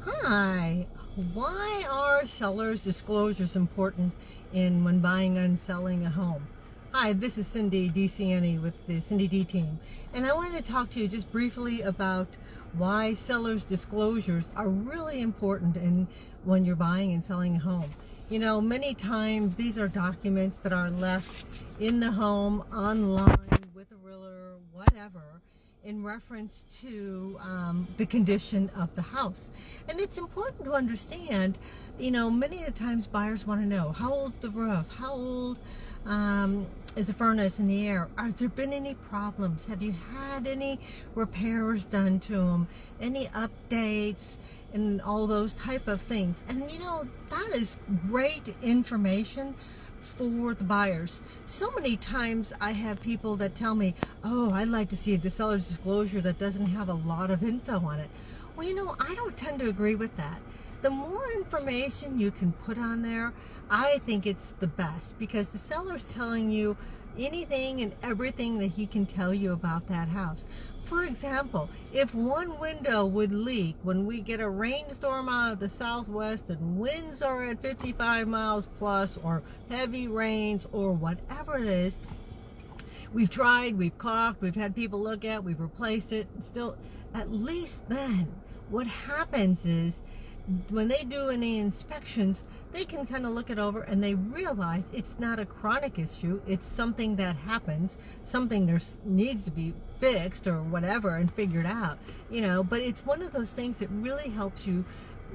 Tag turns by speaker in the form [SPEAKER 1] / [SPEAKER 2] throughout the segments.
[SPEAKER 1] Hi, why are sellers' disclosures important in when buying and selling a home? Hi, this is Cindy DCNE with the CindyDTeam, and I wanted to talk to you just briefly about why sellers' disclosures are really important in when you're buying and selling a home. You know, many times these are documents that are left in the home, online, with a realtor, whatever, in reference to the condition of the house. And it's important to understand, you know, many of the times buyers want to know, how old's the roof? How old is the furnace in the air? Has there been any problems? Have you had any repairs done to them? Any updates? And all those type of things. And you know, that is great information for the buyers. So many times I have people that tell me, oh, I'd like to see a seller's disclosure that doesn't have a lot of info on it. Well, you know, I don't tend to agree with that. The more information you can put on there, I think it's the best, because the seller's telling you anything and everything that he can tell you about that house. For example, if one window would leak when we get a rainstorm out of the southwest and winds are at 55 miles plus, or heavy rains, or whatever it is, we've tried, we've caulked, we've had people look at, we've replaced it, still, at least then what happens is, when they do any inspections, they can kind of look it over and they realize it's not a chronic issue. It's something that happens, something there needs to be fixed or whatever and figured out, you know. But it's one of those things that really helps you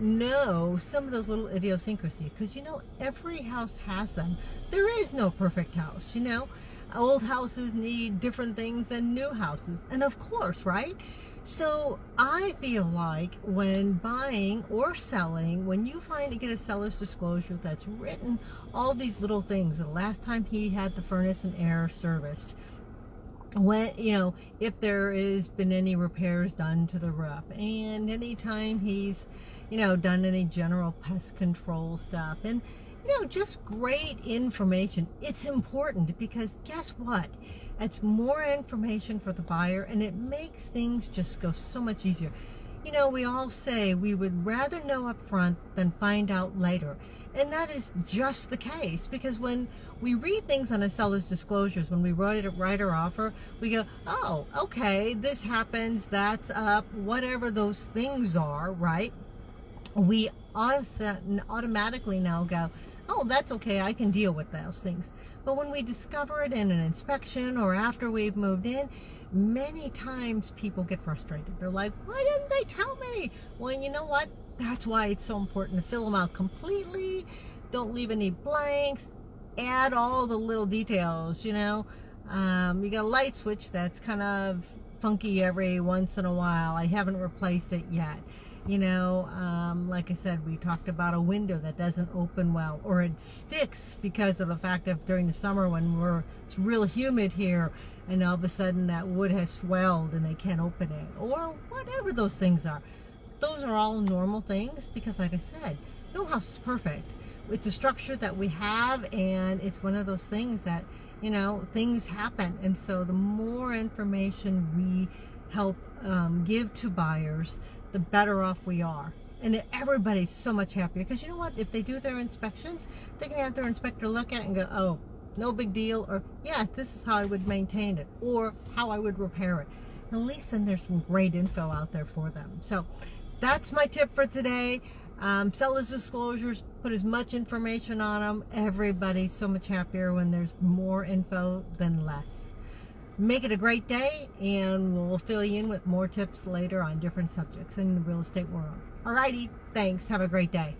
[SPEAKER 1] know some of those little idiosyncrasies, because you know, every house has them. There is no perfect house, you know. Old houses need different things than new houses, and of course, right? So I feel like when buying or selling, when you get a seller's disclosure that's written all these little things, the last time he had the furnace and air serviced, when, you know, if there has been any repairs done to the roof, and anytime he's, you know, done any general pest control stuff, and you know, just great information. It's important, because guess what? It's more information for the buyer, and it makes things just go so much easier. You know, we all say we would rather know up front than find out later. And that is just the case, because when we read things on a seller's disclosures, when we write our offer, we go, oh, okay, this happens, that's up, whatever those things are, right? We automatically now go, oh, that's okay, I can deal with those things. But when we discover it in an inspection or after we've moved in, many times people get frustrated. They're like, why didn't they tell me? Well, you know what? That's why it's so important to fill them out completely. Don't leave any blanks. Add all the little details, you know. You got a light switch that's kind of funky every once in a while. I haven't replaced it yet. You know, like I said, we talked about a window that doesn't open well, or it sticks because of the fact of during the summer when it's real humid here, and all of a sudden that wood has swelled and they can't open it, or whatever those things are. Those are all normal things, because like I said, no house is perfect. It's a structure that we have, and it's one of those things that, you know, things happen. And so the more information we help give to buyers, the better off we are. And everybody's so much happier, because you know what? If they do their inspections, they can have their inspector look at it and go, oh, no big deal, or yeah, this is how I would maintain it, or how I would repair it. At least then there's some great info out there for them. So that's my tip for today. Sellers disclosures, put as much information on them. Everybody's so much happier when there's more info than less. Make it a great day, and we'll fill you in with more tips later on different subjects in the real estate world. Alrighty, thanks. Have a great day.